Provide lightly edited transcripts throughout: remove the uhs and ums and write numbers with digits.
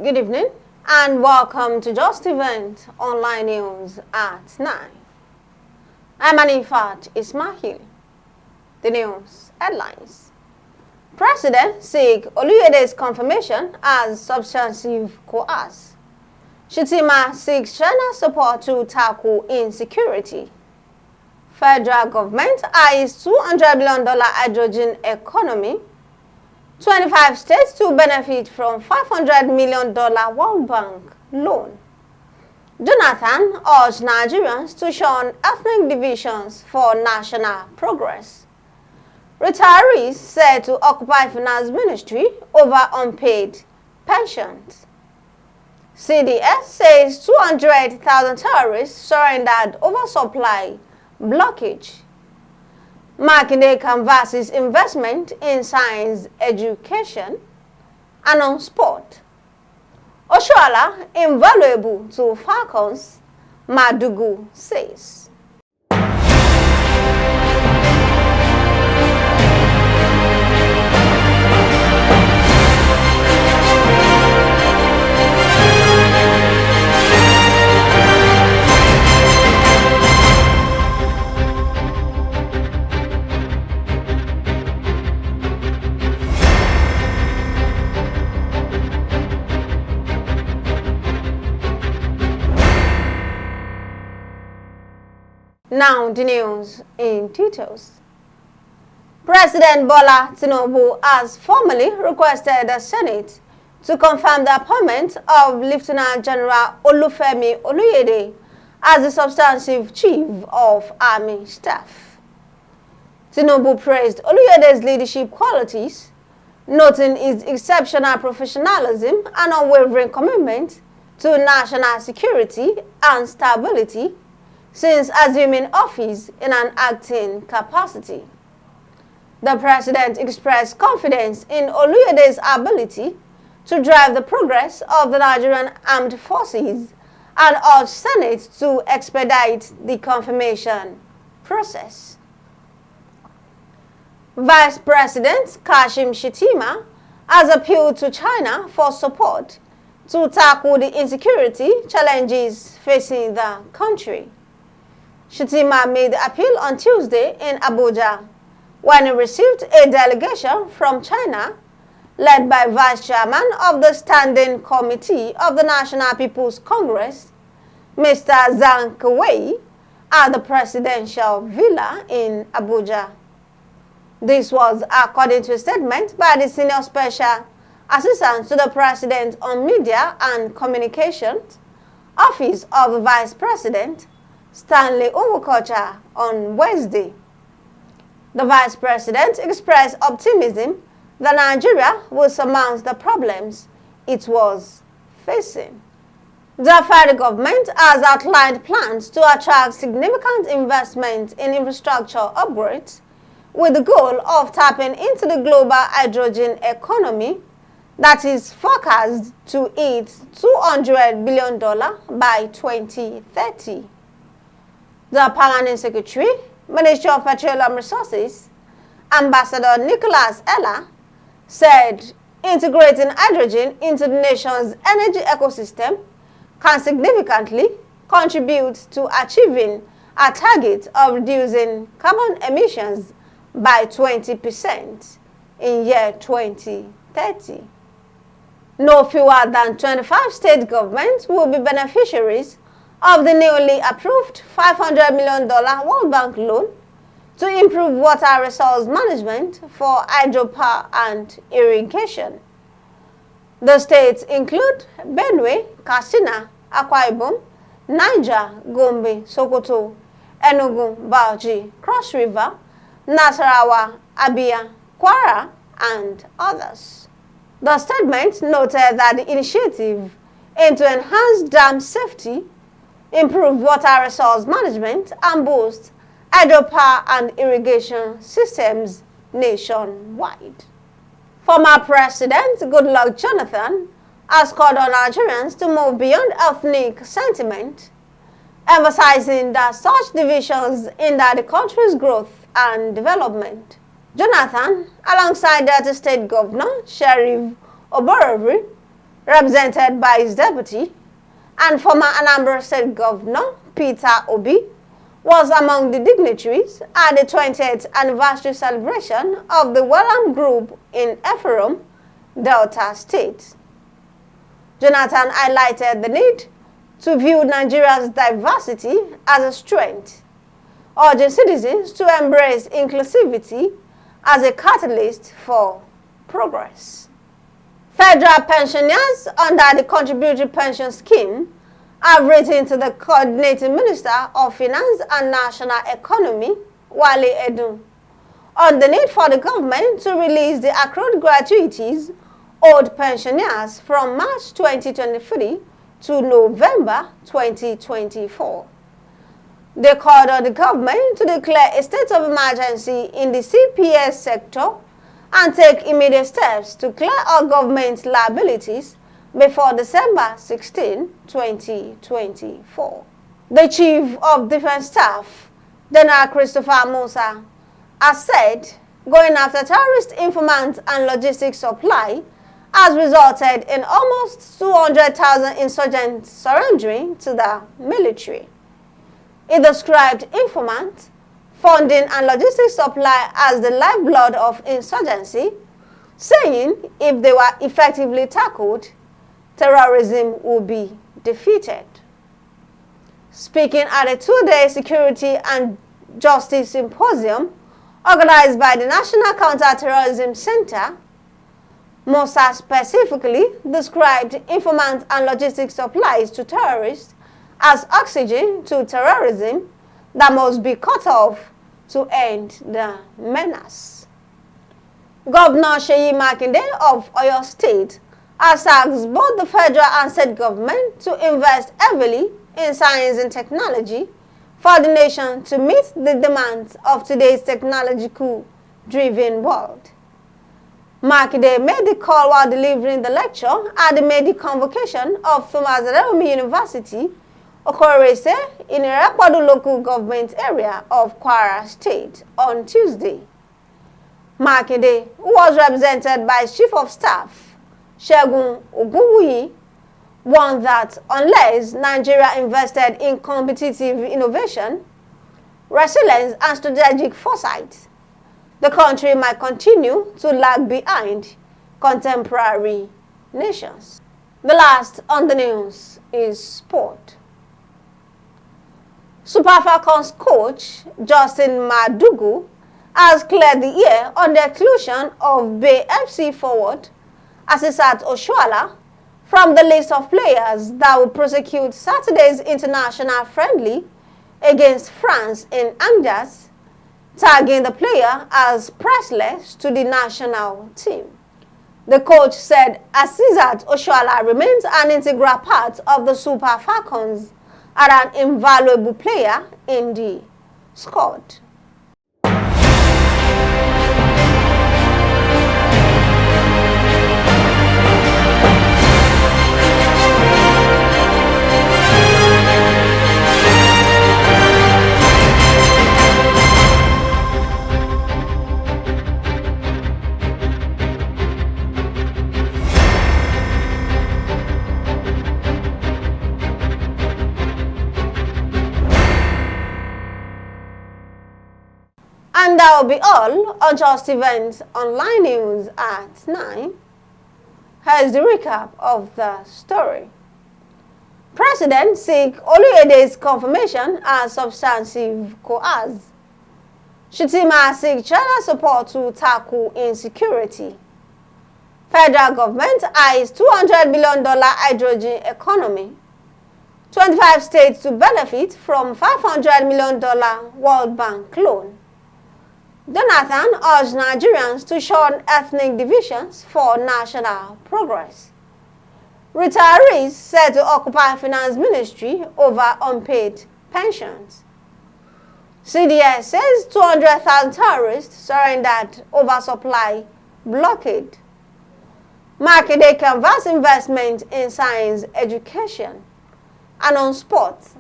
Good evening and welcome to Justeventonline News at 9. I'm Anifat Ismail. The news headlines. President seek Oluyede's confirmation as substantive COAS. Shettima seeks China's support to tackle insecurity. Federal government eyes $200 billion hydrogen economy. 25 states to benefit from $500 million World Bank loan. Jonathan urged Nigerians to shun ethnic divisions for national progress. Retirees said to occupy finance ministry over unpaid pensions. CDS says 200,000 terrorists surrendered over supply blockage. Makinde canvasses investment in science education. And on sport, Oshoala invaluable to Falcons, Madugu says. Now the news in details. President Bola Tinubu has formally requested the Senate to confirm the appointment of Lieutenant General Oluyede as the substantive chief of Army Staff. Tinubu praised Oluyede's leadership qualities, noting his exceptional professionalism and unwavering commitment to national security and stability since assuming office in an acting capacity. The president expressed confidence in Oluyede's ability to drive the progress of the Nigerian armed forces and urged Senate to expedite the confirmation process. Vice President Kashim Shettima has appealed to China for support to tackle the insecurity challenges facing the country. Shettima made the appeal on Tuesday in Abuja when he received a delegation from China led by Vice Chairman of the Standing Committee of the National People's Congress, Mr. Zhang Kewei, at the presidential villa in Abuja. This was according to a statement by the Senior Special Assistant to the President on Media and Communications, Office of the Vice President, Stanley Umukocha, on Wednesday. The Vice President expressed optimism that Nigeria will surmount the problems it was facing. The federal government has outlined plans to attract significant investment in infrastructure upgrades with the goal of tapping into the global hydrogen economy that is forecast to hit $200 billion by 2030. The Permanent Secretary, Ministry of Petroleum Resources, Ambassador Nicholas Ella, said integrating hydrogen into the nation's energy ecosystem can significantly contribute to achieving a target of reducing carbon emissions by 20% in year 2030. No fewer than 25 state governments will be beneficiaries of the newly approved $500 million World Bank loan to improve water resource management for hydropower and irrigation. The states include Benue, Katsina, Akwa Ibom, Niger, Gombe, Sokoto, Enugu, Bauchi, Cross River, Nasarawa, Abia, Kwara, and others. The statement noted that the initiative aimed to enhance dam safety, improve water resource management, and boost hydropower and irrigation systems nationwide. Former President Goodluck Jonathan has called on Nigerians to move beyond ethnic sentiment, emphasizing that such divisions hinder the country's growth and development. Jonathan, alongside Delta State Governor Sheriff Oborevwori, represented by his deputy and former Anambra State Governor Peter Obi, was among the dignitaries at the 20th anniversary celebration of the Wellam Group in Eferum, Delta State. Jonathan highlighted the need to view Nigeria's diversity as a strength, urging citizens to embrace inclusivity as a catalyst for progress. Federal pensioners under the Contributory Pension Scheme have written to the Coordinating Minister of Finance and National Economy, Wale Edun, on the need for the government to release the accrued gratuities owed pensioners from March 2023 to November 2024. They called on the government to declare a state of emergency in the CPS sector and take immediate steps to clear all government liabilities before December 16, 2024. The Chief of Defense Staff, General Christopher Musa, has said going after terrorist informants and logistics supply has resulted in almost 200,000 insurgents surrendering to the military. He described informant, funding and logistics supply as the lifeblood of insurgency, saying if they were effectively tackled, terrorism would be defeated. Speaking at a two-day security and justice symposium organized by the National Counter-Terrorism Center, Musa specifically described informant and logistics supplies to terrorists as oxygen to terrorism that must be cut off to end the menace. Governor Makinde of Oyo State has asked both the federal and state government to invest heavily in science and technology for the nation to meet the demands of today's technological-driven world. Makinde made the call while delivering the lecture at the Medi Convocation of Thomas Adewumi University, Okorese, in Irakwadu local government area of Kwara State on Tuesday. Makinde, who was represented by Chief of Staff Segun Ogunwuyi, warned that unless Nigeria invested in competitive innovation, resilience and strategic foresight, the country might continue to lag behind contemporary nations. The last on the news is sport. Super Falcons coach Justin Madugu has cleared the air on the exclusion of Bay FC forward Asisat Oshoala from the list of players that will prosecute Saturday's international friendly against France in Angers, tagging the player as priceless to the national team. The coach said Asisat Oshoala remains an integral part of the Super Falcons and an invaluable player in the squad. And that will be all on Justeventonline News at 9. Here's the recap of the story. President seeks Oluyede's confirmation as substantive COAS. Shettima seeks China support to tackle insecurity. Federal government eyes $200 billion hydrogen economy. 25 states to benefit from $500 million World Bank loan. Jonathan urged Nigerians to shun ethnic divisions for national progress. Retirees set to occupy finance ministry over unpaid pensions. CDS says 200,000 terrorists surrendered over supply blockade. Makinde canvas investment in science education. And on sports,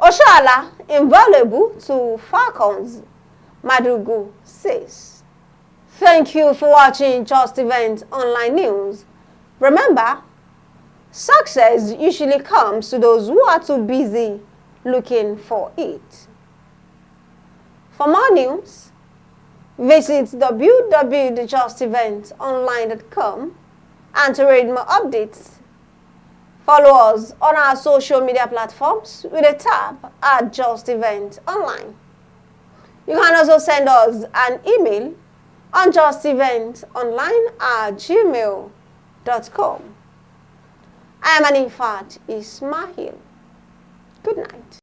Oshoala invaluable to Falcons, Madugu says. Thank you for watching Justeventonline News. Remember, success usually comes to those who are too busy looking for it. For more news, visit www.justeventonline.com, and to read more updates, follow us on our social media platforms with a tab at Just Event Online. You can also send us an email on justeventonline@gmail.com. I am Anifat Ismail. Good night.